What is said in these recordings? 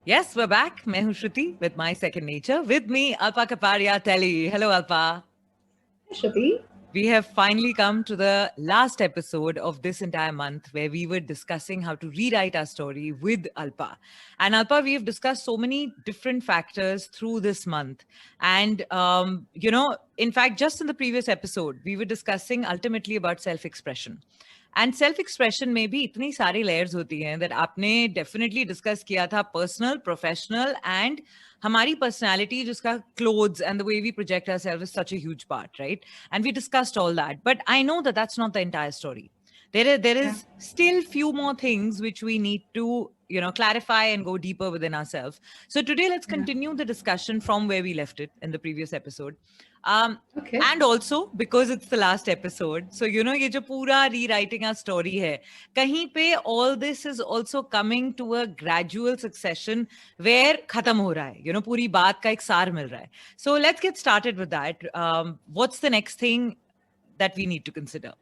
Yes, we're back. मैं हूँ Shruti with my second nature. With me, Alpa Kapadia Teli. Hello, Alpa. Shruti. We have finally come to the last episode of this entire month where we were discussing how to rewrite our story with Alpa. And Alpa, we have discussed so many different factors through this month. And, in fact, just in the previous episode, we were discussing ultimately about self-expression. And self expression में भी इतनी सारी layers होती हैं that आपने definitely discuss किया था personal professional and हमारी पर्सनालिटी जिसका clothes and the way we project ourselves is such a huge part right and we discussed all that but I know that that's not the entire story there is still few more things which we need to clarify and go deeper within ourselves. So today let's continue the discussion from where we left it in the previous episode. Okay. And also because it's the last episode, so ये जो पूरा rewriting our story है कहीं पे all this is also coming to a gradual succession where खत्म हो रहा है पूरी बात का एक सार मिल रहा है. So let's get started with that. What's the next thing that we need to consider?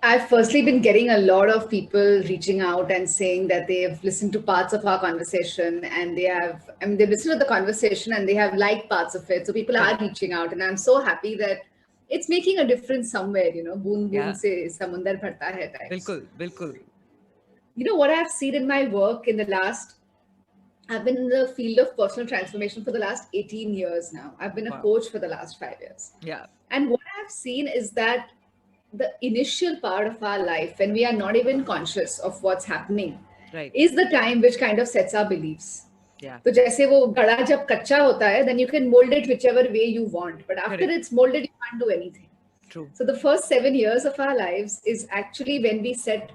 I've firstly been getting a lot of people reaching out and saying that they've listened to parts of our conversation and they've listened to the conversation and they have liked parts of it. So people are reaching out and I'm so happy that it's making a difference somewhere, boon boon se samundar bharta hai types. Bilkul, bilkul. What I've seen in my work I've been in the field of personal transformation for the last 18 years now. I've been a coach for the last 5 years. Yeah. And what I've seen is that the initial part of our life when we are not even conscious of what's happening is the time which kind of sets our beliefs. So जैसे वो घड़ा जब कच्चा होता है then you can mold it whichever way you want, but after it's molded you can't do anything. True. So the first 7 years of our lives is actually when we set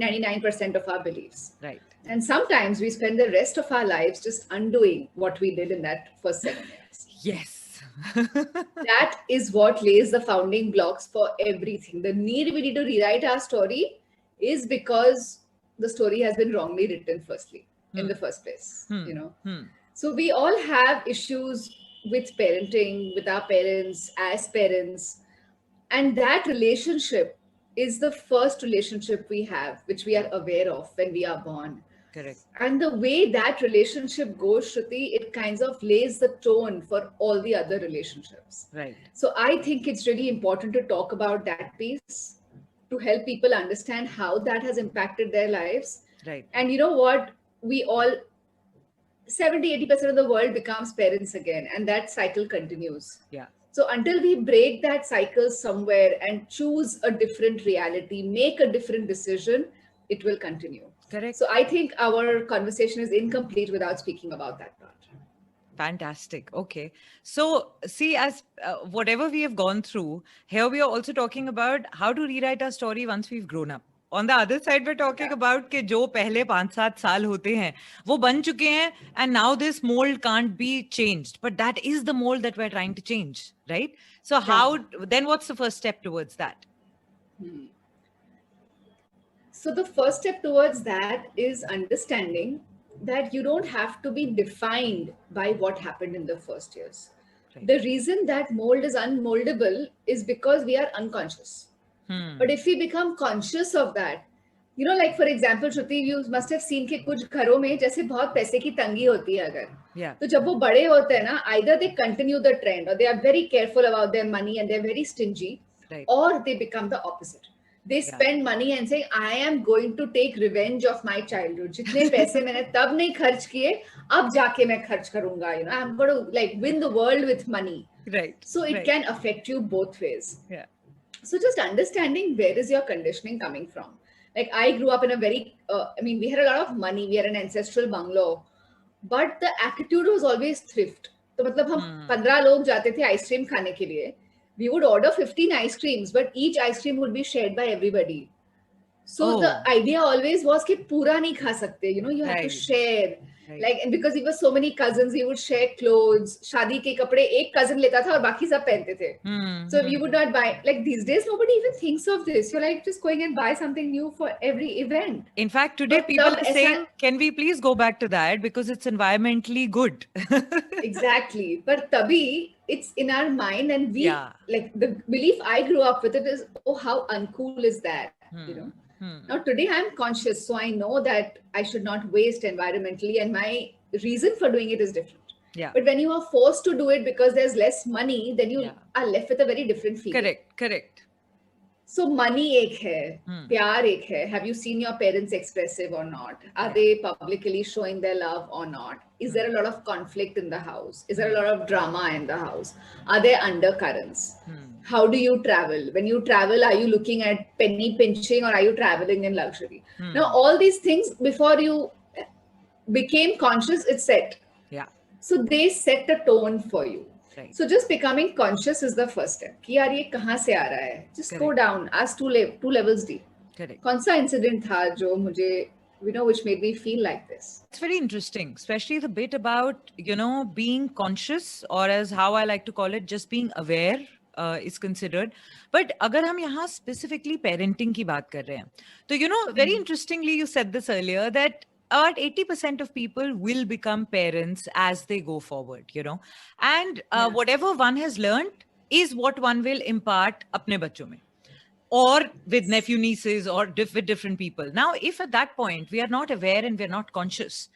99% of our beliefs. Right. And sometimes we spend the rest of our lives just undoing what we did in that first 7 years. Yes. That is what lays the founding blocks for everything. The need we need to rewrite our story is because the story has been wrongly written firstly in the first place. So we all have issues with parenting, with our parents, as parents, and that relationship is the first relationship we have, which we are aware of when we are born. Correct. And the way that relationship goes, Shruti, it kind of lays the tone for all the other relationships. Right. So I think it's really important to talk about that piece to help people understand how that has impacted their lives. Right. And you know what? We all, 70-80% of the world becomes parents again, and that cycle continues. Yeah. So until we break that cycle somewhere and choose a different reality, make a different decision, it will continue. Correct. So I think our conversation is incomplete without speaking about that part. Fantastic. Okay. So see, as whatever we have gone through, here we are also talking about how to rewrite our story once we've grown up. On the other side, we're talking about कि जो पहले 5-7 साल होते हैं, वो बन चुके हैं, and now this mold can't be changed. But that is the mold that we're trying to change, right? So then what's the first step towards that? So the first step towards that is understanding that you don't have to be defined by what happened in the first years. Right. The reason that mold is unmoldable is because we are unconscious. But if we become conscious of that, like for example, Shruti, you must have seen कि कुछ घरों में जैसे बहुत पैसे की तंगी होती है अगर, तो जब वो बड़े होते हैं ना, either they continue the trend or they are very careful about their money and they're very stingy, or they become the opposite. They spend money and say, I am going to take revenge of my childhood. जितने पैसे मैंने तब नहीं खर्च किए, अब जाके मैं खर्च करूंगा. I'm going to win the world with money. Right. So it can affect you both ways. Yeah. So just understanding where is your conditioning coming from. Like I grew up in a very, we had a lot of money. We had an ancestral bungalow, but the attitude was always thrift. तो मतलब हम 15 लोग जाते थे ice cream खाने के लिए. We would order 15 ice creams, but each ice cream would be shared by everybody. So the idea always was कि पूरा नहीं खा सकते, you have to share. Like, and because we were so many cousins, we would share clothes. शादी के कपड़े एक cousin लेता था और बाकी सब पहनते थे. So we would not buy. Like these days, nobody even thinks of this. You're like just going and buy something new for every event. In fact, today people are saying, can we please go back to that because it's environmentally good. Exactly. But tabhi, it's in our mind and we, like the belief I grew up with it is, oh, how uncool is that, Now, today I'm conscious, so I know that I should not waste environmentally, and my reason for doing it is different. Yeah. But when you are forced to do it because there's less money, then you Yeah. are left with a very different feeling. Correct. So money एक है, प्यार एक है. Have you seen your parents expressive or not? Are they publicly showing their love or not? Is there a lot of conflict in the house? Is there a lot of drama in the house? Are there undercurrents? How do you travel? When you travel, are you looking at penny pinching or are you traveling in luxury? Now, all these things, before you became conscious, it's set. Yeah. So they set a tone for you. Right. So just becoming conscious is the first step. कि यार ये कहाँ से आ रहा है? Just go down, ask two levels deep. Correct. कौन सा incident था जो मुझे, which made me feel like this? It's very interesting, especially the bit about, being conscious, or as how I like to call it, just being aware is considered. But अगर हम यहाँ specifically parenting की बात कर रहे हैं, तो very interestingly you said this earlier that about 80% of people will become parents as they go forward, and whatever one has learned is what one will impart अपने बच्चों में, or with nephew, nieces, or with different people. Now, if at that point we are not aware and we're not conscious,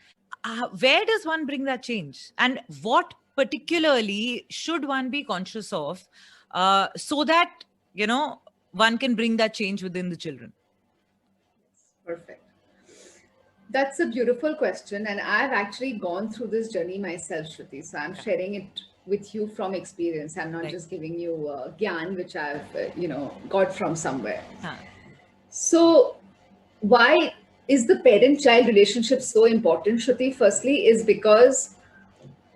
where does one bring that change? And what particularly should one be conscious of so that, one can bring that change within the children? Perfect. That's a beautiful question. And I've actually gone through this journey myself, Shruti. So I'm sharing it with you from experience. I'm not just giving you gyan, which I've, got from somewhere. So why is the parent-child relationship so important, Shruti? Firstly, is because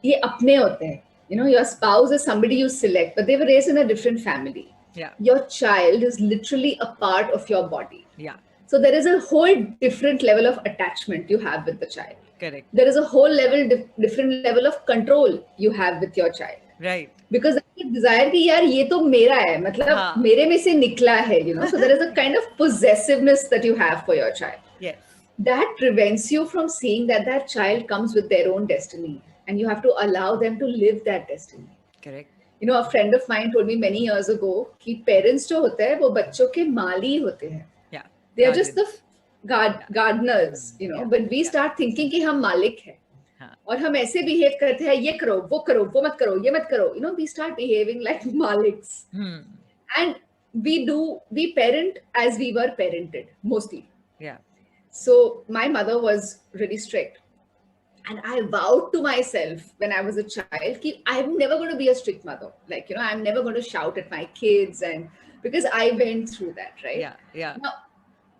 ye apne hote hain. Your spouse is somebody you select, but they were raised in a different family. Yeah. Your child is literally a part of your body. Yeah. So there is a whole different level of attachment you have with the child. Correct. There is a whole different level of control you have with your child. Right. Because that desire कि यार ये तो मेरा है, मतलब मेरे में से निकला है, So there is a kind of possessiveness that you have for your child. Yes. That prevents you from seeing that that child comes with their own destiny, and you have to allow them to live that destiny. Correct. A friend of mine told me many years ago कि parents जो होते हैं वो बच्चों के माली होते हैं. Yeah. They are just the gardeners, when we start thinking कि हम मालिक हैं और हम ऐसे behave करते हैं, ये करो, वो मत करो, ये मत करो, we start behaving like maliks. And we parent as we were parented, mostly. Yeah. So my mother was really strict. And I vowed to myself when I was a child that I'm never going to be a strict mother. Like, I'm never going to shout at my kids, and because I went through that, right? Yeah. Yeah. Now,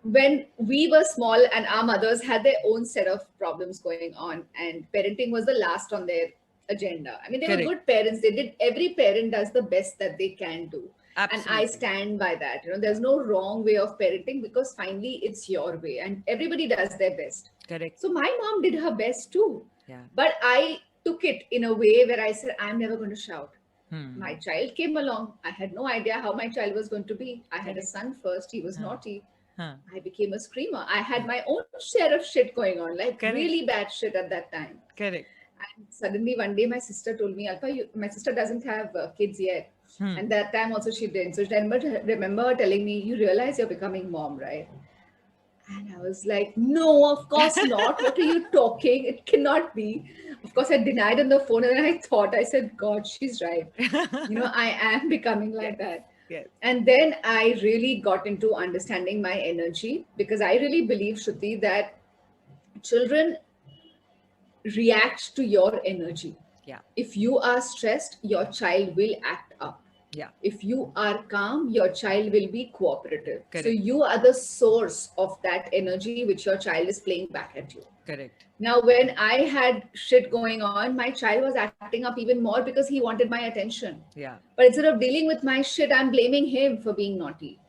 when we were small and our mothers had their own set of problems going on, and parenting was the last on their agenda. I mean, they were good parents. Every parent does the best that they can do. Absolutely. And I stand by that. There's no wrong way of parenting because finally it's your way and everybody does their best. Correct. So my mom did her best too. Yeah. But I took it in a way where I said, I'm never going to shout. My child came along. I had no idea how my child was going to be. I had a son first. He was naughty. I became a screamer. I had my own share of shit going on, like really bad shit at that time. Correct. And suddenly one day my sister told me, Alpa, my sister doesn't have kids yet. And that time also she didn't. So I remember her telling me, you realize you're becoming mom, right? And I was like, no, of course not. What are you talking? It cannot be. Of course, I denied on the phone and then I said, God, she's right. I am becoming like that. Yes. And then I really got into understanding my energy because I really believe, Shruti, that children react to your energy. Yeah. If you are stressed, your child will act up. Yeah. If you are calm, your child will be cooperative. Correct. So you are the source of that energy which your child is playing back at you. Correct. Now, when I had shit going on, my child was acting up even more because he wanted my attention. Yeah. But instead of dealing with my shit, I'm blaming him for being naughty.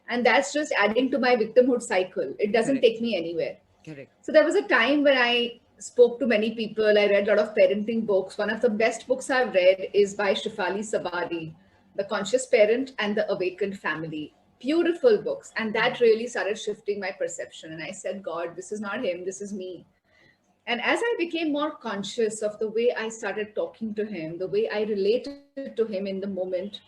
And that's just adding to my victimhood cycle. It doesn't take me anywhere. Correct. So there was a time when I spoke to many people. I read a lot of parenting books. One of the best books I've read is by Shefali Sabari, The Conscious Parent and the Awakened Family. Beautiful books. And that really started shifting my perception. And I said, God, this is not him, this is me. And as I became more conscious of the way I started talking to him, the way I related to him in the moment,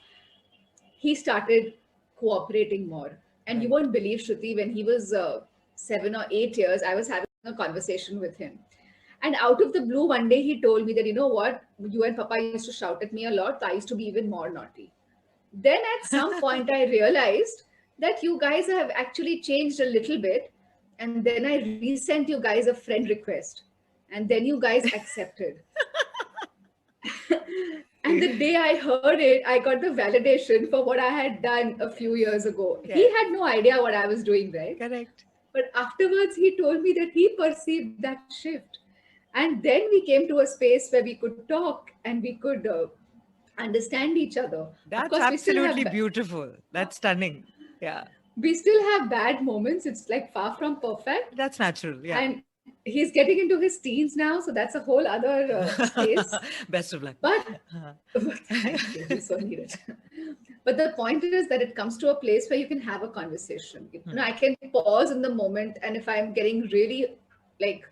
he started cooperating more. And you won't believe, Shruti, when he was 7 or 8 years, I was having a conversation with him. And out of the blue, one day he told me that, you know what, you and Papa used to shout at me a lot. So I used to be even more naughty. Then at some point, I realized that you guys have actually changed a little bit. And then I resent you guys a friend request. And then you guys accepted. And the day I heard it, I got the validation for what I had done a few years ago. Yeah. He had no idea what I was doing, right? Correct. But afterwards, he told me that he perceived that shift. And then we came to a space where we could talk and we could understand each other. That's of course, absolutely beautiful. That's stunning. Yeah. We still have bad moments. It's like far from perfect. That's natural. Yeah. And he's getting into his teens now, so that's a whole other space. Best of luck. But thank you, we so need it. But the point is that it comes to a place where you can have a conversation. You know, I can pause in the moment, and if I'm getting really like,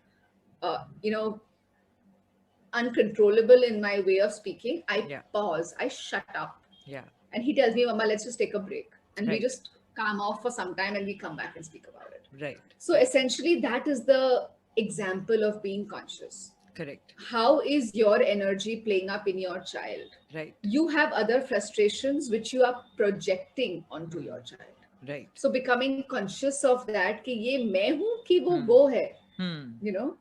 uncontrollable in my way of speaking, I pause, I shut up. Yeah. And he tells me, Mama, let's just take a break. And we just calm off for some time and we come back and speak about it. Right. So essentially, that is the example of being conscious. Correct. How is your energy playing up in your child? Right. You have other frustrations which you are projecting onto your child. Right. So becoming conscious of that कि ये मैं हूँ कि वो है, you know.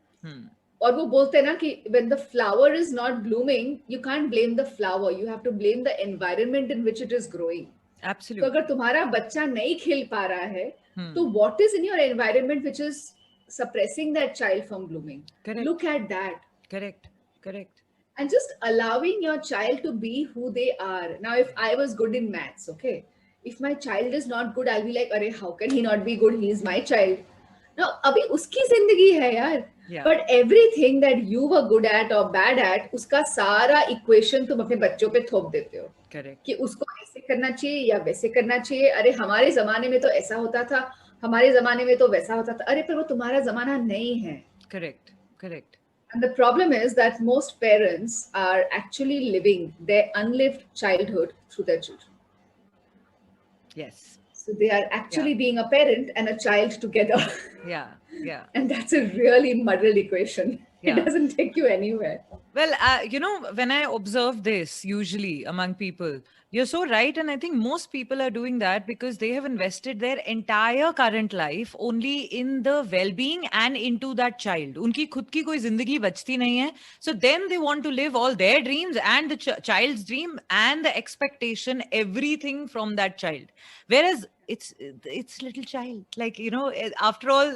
और वो बोलते हैं ना कि when the flower is not blooming, you can't blame the flower. You have to blame the environment in which it is growing. Absolutely. तो अगर तुम्हारा बच्चा नहीं खिल पा रहा है, तो what is in your environment which is suppressing that child from blooming? Correct. Look at that. Correct. And just allowing your child to be who they are. Now, if I was good in maths, okay, if my child is not good, I'll be like, "Arey, how can he not be good? He is my child." Now, abhi uski zindagi hai yaar. Yeah. But everything that you were good at or bad at, उसका सारा equation तुम अपने बच्चों पे थोप देते हो. Correct. कि उसको ऐसे करना चाहिए या वैसे करना चाहिए. अरे हमारे जमाने में तो ऐसा होता था, हमारे जमाने में तो वैसा होता था. अरे पर वो तुम्हारा जमाना नहीं है. Correct. And the problem is that most parents are actually living their unlived childhood through their children. Yes. So they are actually being a parent and a child together. Yeah. And that's a really muddled equation. Yeah. It doesn't take you anywhere. Well, when I observe this usually among people, you're so right. And I think most people are doing that because they have invested their entire current life only in the well-being and into that child. Unki khud ki koi zindagi bachti nahi hai. So then they want to live all their dreams and the child's dream and the expectation, everything from that child. Whereas it's little child. Like, after all,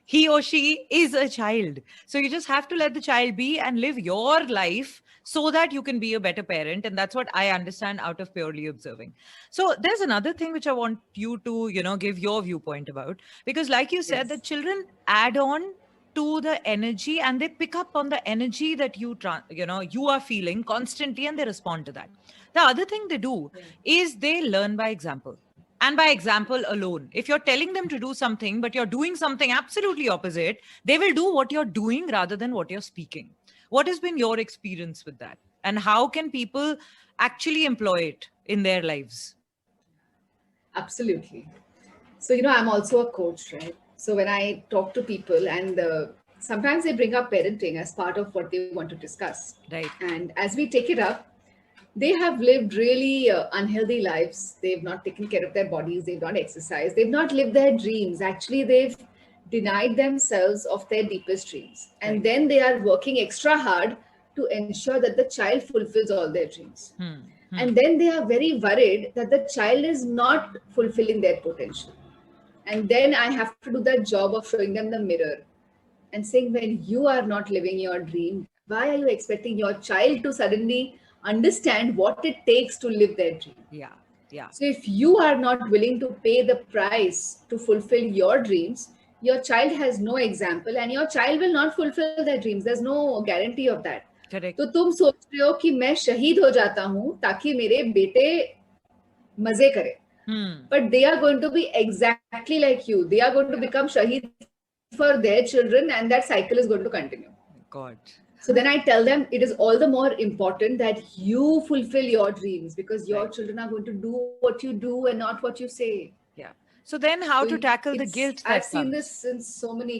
he or she is a child. So you just have to let the child be and live your life so that you can be a better parent. And that's what I understand out of purely observing. So there's another thing which I want you to, give your viewpoint about, because like you said, that children add on to the energy and they pick up on the energy that you are feeling constantly and they respond to that. The other thing they do is they learn by example. And by example alone, if you're telling them to do something, but you're doing something absolutely opposite, they will do what you're doing rather than what you're speaking. What has been your experience with that? And how can people actually employ it in their lives? Absolutely. So, I'm also a coach, right? So when I talk to people and sometimes they bring up parenting as part of what they want to discuss. Right. And as we take it up, they have lived really unhealthy lives. They've not taken care of their bodies. They've not exercised. They've not lived their dreams. Actually, they've denied themselves of their deepest dreams. And then they are working extra hard to ensure that the child fulfills all their dreams. And then they are very worried that the child is not fulfilling their potential. And then I have to do that job of showing them the mirror and saying, when you are not living your dream, why are you expecting your child to suddenly understand what it takes to live their dream? Yeah. So if you are not willing to pay the price to fulfill your dreams, your child has no example and your child will not fulfill their dreams. There's no guarantee of that. Correct. तो तुम सोच रहे हो कि मैं शहीद हो जाता हूँ ताकि मेरे बेटे मजे करें. But they are going to be exactly like you. They are going to become shaheed for their children and that cycle is going to continue. God. So then I tell them it is all the more important that you fulfill your dreams because your children are going to do what you do and not what you say. Yeah. So then how So to tackle the it's, guilt I've that seen comes? this in so many.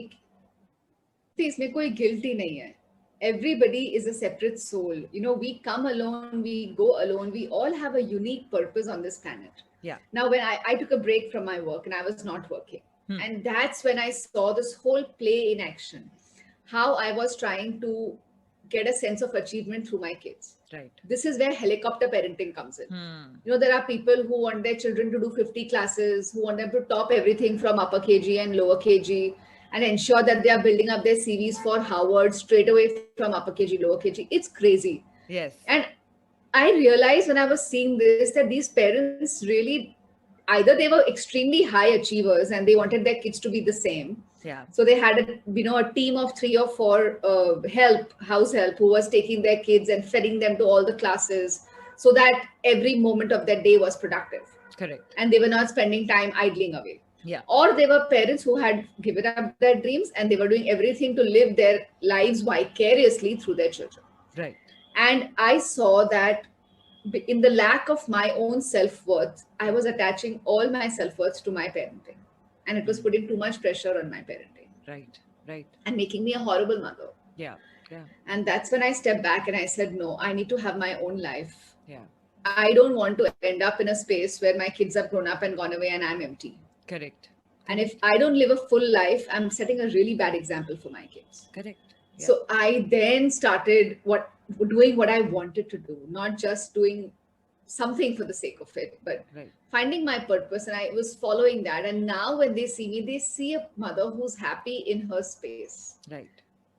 See, इसमें कोई guilty नहीं है. Everybody is a separate soul. You know, we come alone, we go alone. We all have a unique purpose on this planet. Yeah. Now, when I took a break from my work and I was not working, and that's when I saw this whole play in action, how I was trying to get a sense of achievement through my kids. Right. This is where helicopter parenting comes in. You know, there are people who want their children to do 50 classes, who want them to top everything from upper KG and lower KG, and ensure that they are building up their CVs for Harvard straight away from upper KG, lower KG. It's crazy. Yes. And I realized when I was seeing this that these parents really, either they were extremely high achievers and they wanted their kids to be the same. Yeah. So they had a team of 3 or 4 house help who was taking their kids and feeding them to all the classes, so that every moment of their day was productive. Correct. And they were not spending time idling away. Yeah. Or they were parents who had given up their dreams and they were doing everything to live their lives vicariously through their children. Right. And I saw that in the lack of my own self-worth, I was attaching all my self-worth to my parenting. And it was putting too much pressure on my parenting. Right. Right. And making me a horrible mother. Yeah. Yeah. And that's when I stepped back and I said, no, I need to have my own life. Yeah. I don't want to end up in a space where my kids have grown up and gone away and I'm empty. Correct. And if I don't live a full life, I'm setting a really bad example for my kids. Correct. Yeah. So I then started doing what I wanted to do, not just doing something for the sake of it, but finding my purpose. And I was following that. And now when they see me, they see a mother who's happy in her space. Right.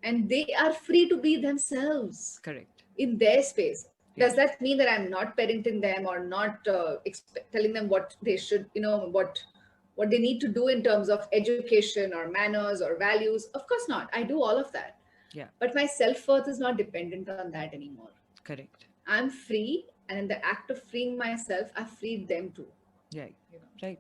And they are free to be themselves. Correct. In their space. Does that mean that I'm not parenting them or not telling them what they should, what they need to do in terms of education or manners or values? Of course not. I do all of that. Yeah. But my self-worth is not dependent on that anymore. Correct. I'm free. And in the act of freeing myself, I've freed them too. Right. Right.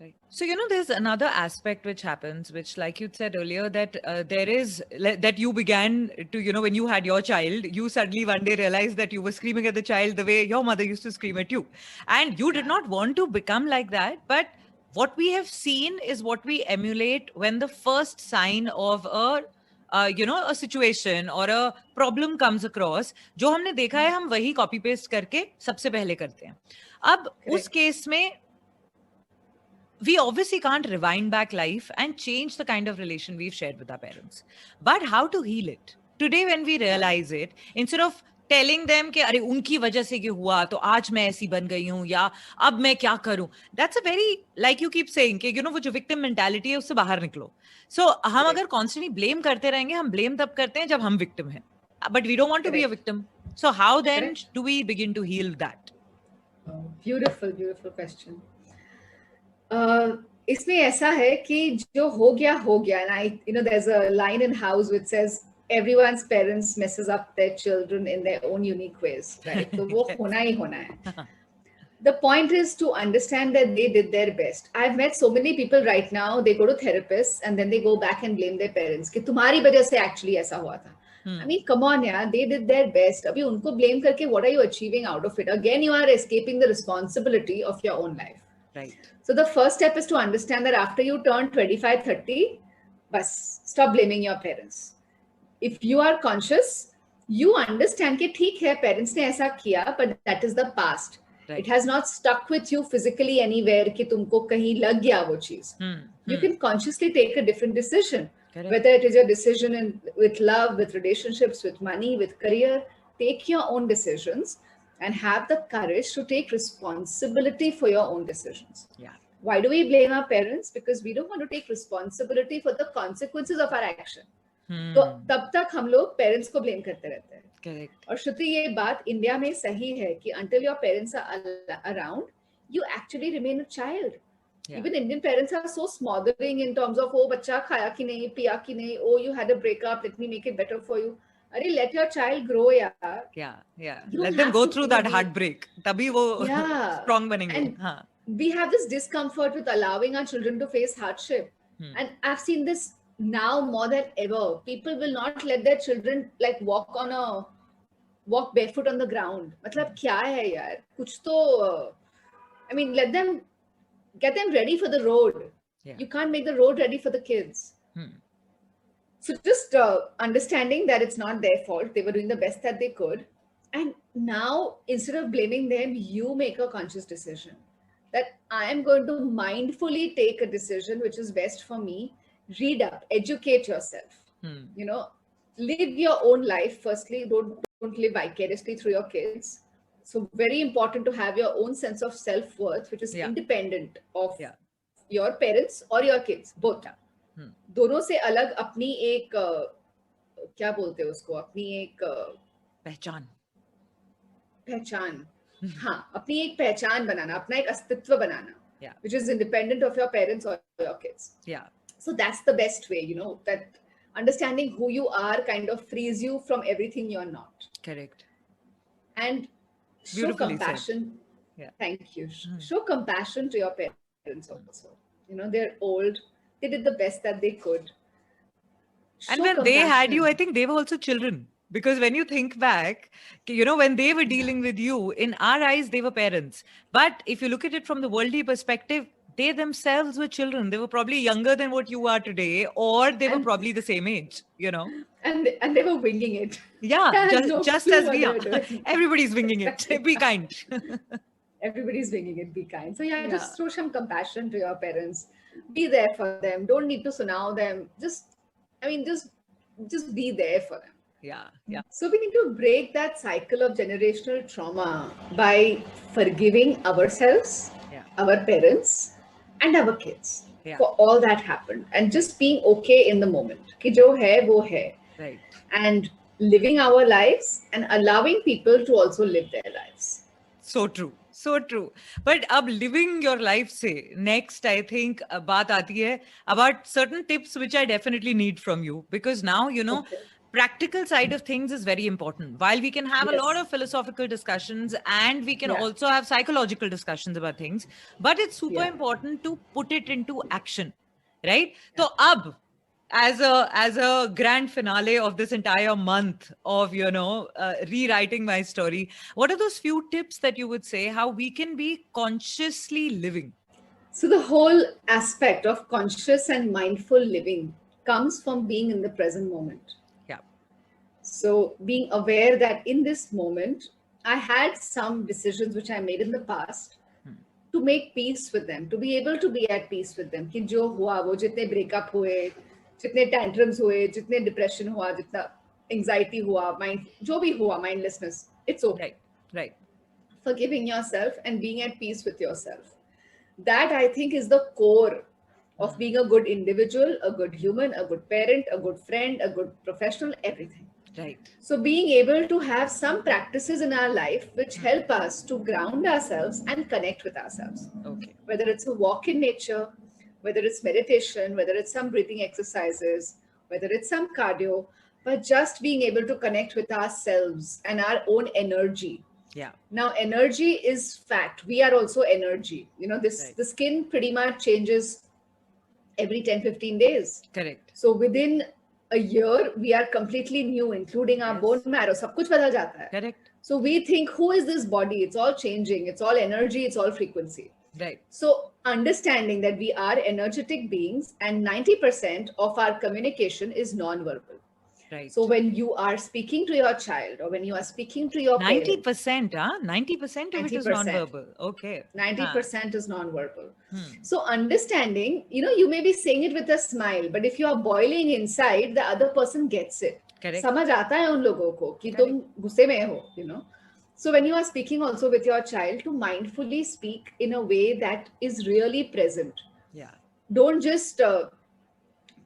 Right. So, there's another aspect which happens, which, like you said earlier, that there is, that you began to, when you had your child, you suddenly one day realized that you were screaming at the child the way your mother used to scream at you. And you did not want to become like that. But what we have seen is what we emulate when the first sign of a situation or a problem comes across, जो हमने देखा है हम वही copy paste करके सबसे पहले करते हैं. अब उस case में we obviously can't rewind back life and change the kind of relation we've shared with our parents. But how to heal it? Today when we realize it, instead of telling them कि अरे उनकी वजह से ये हुआ तो आज मैं ऐसी बन गई हूँ या अब मैं क्या करूँ, that's a very, like you keep saying कि वो जो victim mentality है उससे बाहर निकलो. So हम अगर constantly blame करते रहेंगे, हम blame तब करते हैं जब हम victim हैं, but we don't want to be a victim. So how then do we begin to heal that? Beautiful question. इसमें ऐसा है कि जो हो गया, and there's a line in House which says everyone's parents messes up their children in their own unique ways, right? So वो होना ही होना है. The point is to understand that they did their best. I've met so many people right now, they go to therapists and then they go back and blame their parents कि तुम्हारी वजह से actually ऐसा हुआ था. I mean, come on, yeah, they did their best. अभी उनको blame करके what are you achieving out of it? Again, you are escaping the responsibility of your own life. Right. So the first step is to understand that after you turn 25, 30, stop blaming your parents. If you are conscious, you understand कि ठीक है, parents ने ऐसा किया, but that is the past. Right. It has not stuck with you physically anywhere कि तुमको कहीं लग गया वो चीज. You can consciously take a different decision. Correct. Whether it is your decision with love, with relationships, with money, with career, take your own decisions and have the courage to take responsibility for your own decisions. Yeah. Why do we blame our parents? Because we don't want to take responsibility for the consequences of our action. तो तब तक हम लोग parents को blame करते रहते हैं. Correct. और श्रुति, ये बात इंडिया में सही है कि until your parents are around, you actually remain a child. Yeah. Even Indian parents are so smothering in terms of, oh, बच्चा खाया कि नहीं, पिया कि नहीं, oh, you had a breakup, let me make it better for you. अरे, let your child grow, यार. Yeah. Let them go through that heartbreak. तभी वो strong बनेंगे. And we have this discomfort with allowing our children to face hardship. And I've seen this now more than ever. People will not let their children like walk barefoot on the ground. मतलब क्या है यार? कुछ तो, I mean, let them get them ready for the road. Yeah. You can't make the road ready for the kids. So just understanding that it's not their fault. They were doing the best that they could. And now, instead of blaming them, you make a conscious decision that I am going to mindfully take a decision which is best for me. Read up, educate yourself. You know, live your own life. Firstly, don't live vicariously through your kids. So very important to have your own sense of self-worth, which is Yeah. independent of Yeah. your parents or your kids, both. दोनों से अलग अपनी एक क्या बोलते हैं उसको, अपनी एक पहचान पहचान, हाँ, अपनी एक पहचान बनाना, अपना एक अस्तित्व बनाना, Yeah. which is independent of your parents or your kids. Yeah. So that's the best way, you know, that understanding who you are kind of frees you from everything you're not. Correct. And show Beautifully compassion. said. Yeah. Thank you. Show compassion to your parents also. You know, they're old. They did the best that they could. And Show when they had you, compassion. I think they were also children. Because when you think back, you know, when they were dealing with you, in our eyes, they were parents. But if you look at it from the worldly perspective, they themselves were children. They were probably younger than what you are today, or they were And probably the same age, you know. and they were winging it. Yeah, I had no just clue as what we they are. were doing. Everybody's winging it. Be kind. Everybody's winging it. Be kind. So yeah, Yeah. just show some compassion to your parents. Be there for them. Don't need to sunao them. Just be there for them. Yeah. Yeah. So we need to break that cycle of generational trauma by forgiving ourselves, Yeah. our parents, and our kids Yeah. for all that happened, and just being okay in the moment. कि जो है वो है. Right. And living our lives and allowing people to also live their lives. So true. So true. But ab living your life say next, I think baat aati hai about certain tips which I definitely need from you, because now, you know, Okay. practical side of things is very important. While we can have a lot Yes. of philosophical discussions and we can Yeah. also have psychological discussions about things, but it's super Yeah. important to put it into action, right? So ab, as a grand finale of this entire month of, you know, rewriting my story, what are those few tips that you would say how we can be consciously living? So the whole aspect of conscious and mindful living comes from being in the present moment. Yeah. So being aware that in this moment, I had some decisions which I made in the past to make peace with them, to be able to be at peace with them. कि जो हुआ वो जितने breakup हुए, जितने tantrums हुए, जितने depression हुआ, जितना anxiety हुआ, mind जो भी हुआ, mindlessness, it's okay. Right. Right. Forgiving yourself and being at peace with yourself. That I think is the core of being a good individual, a good human, a good parent, a good friend, a good professional, everything. Right. So being able to have some practices in our life which help us to ground ourselves and connect with ourselves. Okay. Whether it's a walk in nature, whether it's meditation, whether it's some breathing exercises, whether it's some cardio, but just being able to connect with ourselves and our own energy. Yeah. Now, energy is fact. We are also energy. You know, Right. the skin pretty much changes every 10, 15 days. Correct. So within a year, we are completely new, including our Yes. bone marrow. सब कुछ बदल जाता है. Correct. So we think, who is this body? It's all changing. It's all energy. It's all frequency. Right. So understanding that we are energetic beings and 90% of our communication is non-verbal. Right. So when you are speaking to your child or when you are speaking to your parents, 90%, huh? 90% of it is 90%. non-verbal. Okay. 90% is non-verbal. So understanding, you know, you may be saying it with a smile, but if you are boiling inside, the other person gets it. Correct. समझ आता है उन लोगों को कि तुम गुस्से में हो, you know. So when you are speaking also with your child, to mindfully speak in a way that is really present. Yeah. Don't just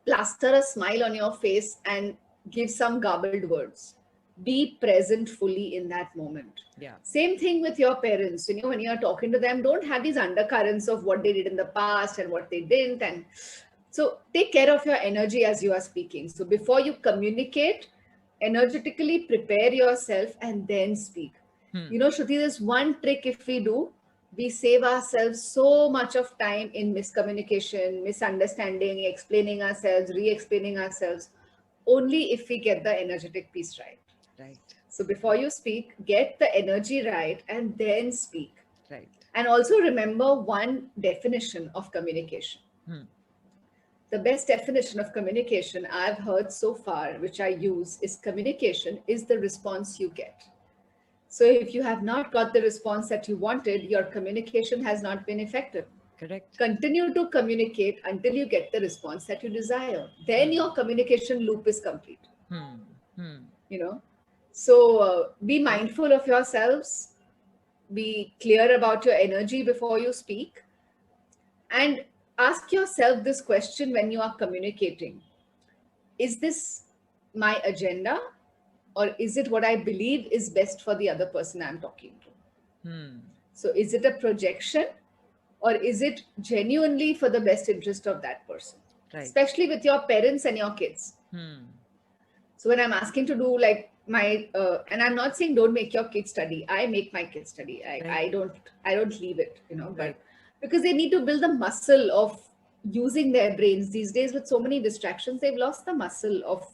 plaster a smile on your face and give some garbled words. Be present fully in that moment. Yeah. Same thing with your parents. You know, when you are talking to them, don't have these undercurrents of what they did in the past and what they didn't. And so take care of your energy as you are speaking. So before you communicate, energetically prepare yourself and then speak. You know, Shruti, there's one trick if we do, we save ourselves so much of time in miscommunication, misunderstanding, explaining ourselves, re-explaining ourselves, only if we get the energetic piece right. Right. So before you speak, get the energy right and then speak. Right. And also remember one definition of communication. The best definition of communication I've heard so far, which I use, is communication is the response you get. So if you have not got the response that you wanted, your communication has not been effective. Correct. Continue to communicate until you get the response that you desire. Then your communication loop is complete. You know, so be mindful of yourselves. Be clear about your energy before you speak, and ask yourself this question when you are communicating: is this my agenda, or is it what I believe is best for the other person I'm talking to? So is it a projection, or is it genuinely for the best interest of that person? Right. Especially with your parents and your kids. So when I'm asking to do like my and I'm not saying don't make your kids study. I make my kids study. I don't leave it, but because they need to build the muscle of using their brains. These days with so many distractions, they've lost the muscle of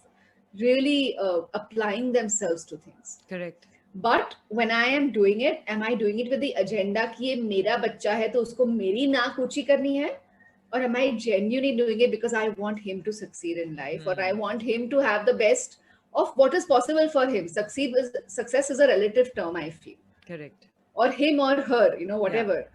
really applying themselves to things. Correct. But when I am doing it, am I doing it with the agenda कि ये मेरा बच्चा है तो उसको मेरी नाक ऊंची करनी है? Or am I genuinely doing it because I want him to succeed in life, or I want him to have the best of what is possible for him? Success is a relative term, I feel. Correct. Or him or her, whatever. Yeah.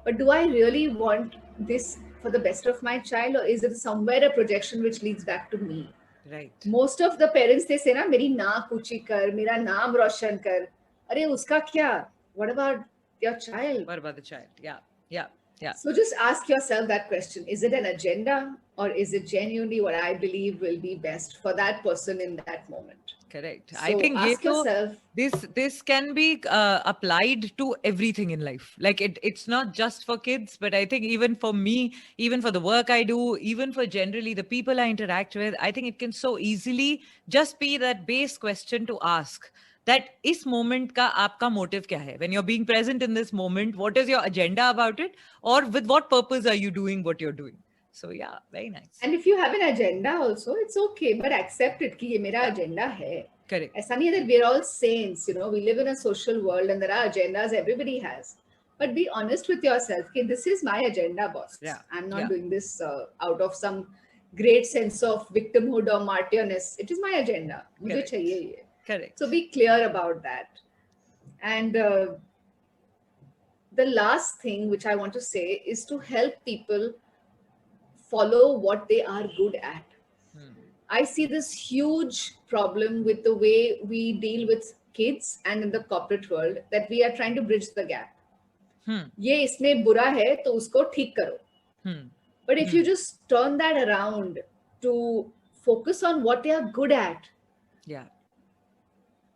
But do I really want this for the best of my child, or is it somewhere a projection which leads back to me? Right. Most of the parents, they say, na, meri naak uchi kar, mera naam roshan kar. Are uska kya? What about your child? What about the child? Yeah. Yeah. Yeah. So just ask yourself that question. Is it an agenda, or is it genuinely what I believe will be best for that person in that moment? Correct. So I think ask yourself. This can be applied to everything in life. Like it's not just for kids, but I think even for me, even for the work I do, even for generally the people I interact with, I think it can so easily just be that base question to ask. That इस moment का आपका motive क्या है? When you're being present in this moment, what is your agenda about it? Or with what purpose are you doing what you're doing? So yeah, very nice. And if you have an agenda also, it's okay, but accept it कि ये मेरा agenda है. Correct. ऐसा नहीं है that we're all saints, we live in a social world and there are agendas everybody has. But be honest with yourself, okay, this is my agenda, boss. Yeah. I'm not doing this out of some great sense of victimhood or martyrness. It is my agenda. मुझे चाहिए ये. Correct. So be clear about that. And the last thing which I want to say is to help people follow what they are good at. I see this huge problem with the way we deal with kids and in the corporate world, that we are trying to bridge the gap. ये इसमें बुरा है तो उसको ठीक करो. But if you just turn that around to focus on what they are good at,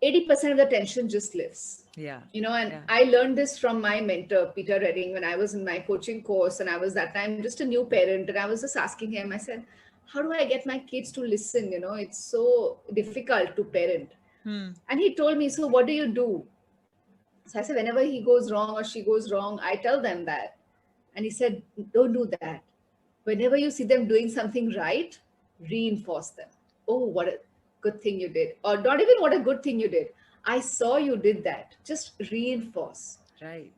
80% of the tension just lifts. I learned this from my mentor, Peter Redding, when I was in my coaching course, and I was that time just a new parent, and I was just asking him, I said, how do I get my kids to listen? It's so difficult to parent. And he told me, so what do you do? So I said, whenever he goes wrong or she goes wrong, I tell them that. And he said, don't do that. Whenever you see them doing something right, reinforce them. Oh, what a good thing you did. Or not even what a good thing you did. I saw you did that. Just reinforce. Right.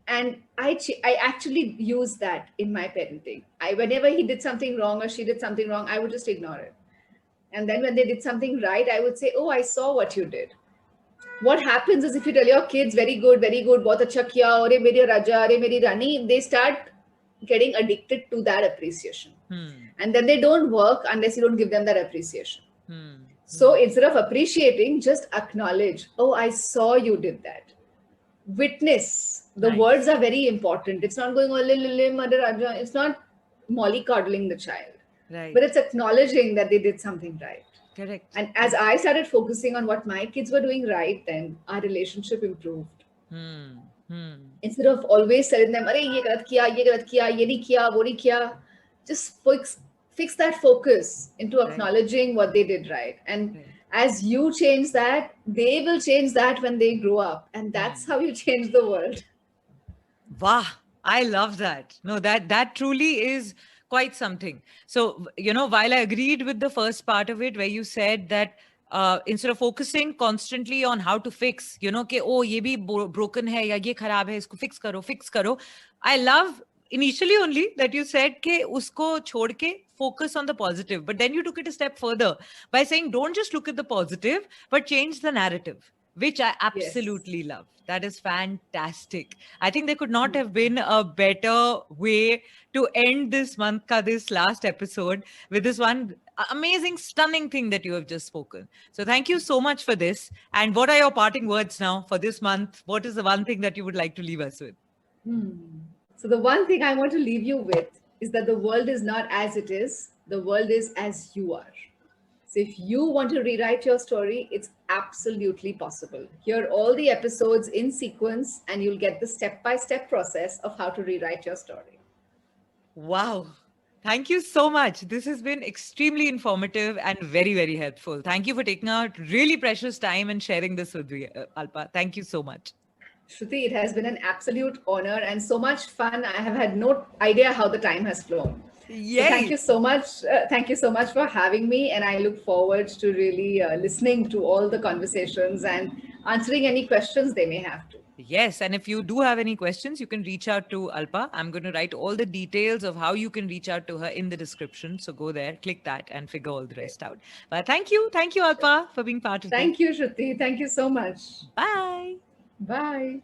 And I actually use that in my parenting. Whenever he did something wrong or she did something wrong, I would just ignore it. And then when they did something right, I would say, oh, I saw what you did. What happens is if you tell your kids, very good, bahut acha kiya, aure meri raja, aure meri rani, they start getting addicted to that appreciation. And then they don't work unless you don't give them that appreciation. So instead of appreciating, just acknowledge, oh, I saw you did that. Witness. The words are very important. It's not going, oh, mother raja. It's not mollycoddling the child. Right. But it's acknowledging that they did something right. Correct. And as I started focusing on what my kids were doing right, then our relationship improved. Instead of always telling them, "Arey, ye galat kiya, ye nahi kiya, wo nahi kiya," just fix that focus into acknowledging what they did right. And as you change that, they will change that when they grow up. And that's how you change the world. Wow. I love that. No, that truly is quite something. So, while I agreed with the first part of it, where you said that instead of focusing constantly on how to fix, कि oh ये भी broken है या ये खराब है, इसको fix करो. I love initially only that you said कि उसको छोड़ के focus on the positive, but then you took it a step further by saying don't just look at the positive, but change the narrative, which I Yes. absolutely love. That is fantastic. I think there could not have been a better way to end this month, this last episode, with this one amazing, stunning thing that you have just spoken. So thank you so much for this. And what are your parting words now for this month? What is the one thing that you would like to leave us with? So, the one thing I want to leave you with is that the world is not as it is, the world is as you are. So, if you want to rewrite your story, it's absolutely possible. Hear all the episodes in sequence, and you'll get the step by step process of how to rewrite your story. Wow. Thank you so much. This has been extremely informative and very, very helpful. Thank you for taking out really precious time and sharing this with me, Alpa. Thank you so much. Shruti, it has been an absolute honor and so much fun. I have had no idea how the time has flown. So thank Yay. you so much. Thank you so much for having me. And I look forward to really listening to all the conversations and answering any questions they may have to. Yes, and if you do have any questions, you can reach out to Alpa. I'm going to write all the details of how you can reach out to her in the description. So go there, click that, and figure all the rest out. But thank you. Thank you, Alpa, for being part of this. Thank you, Shruti. Thank you so much. Bye. Bye.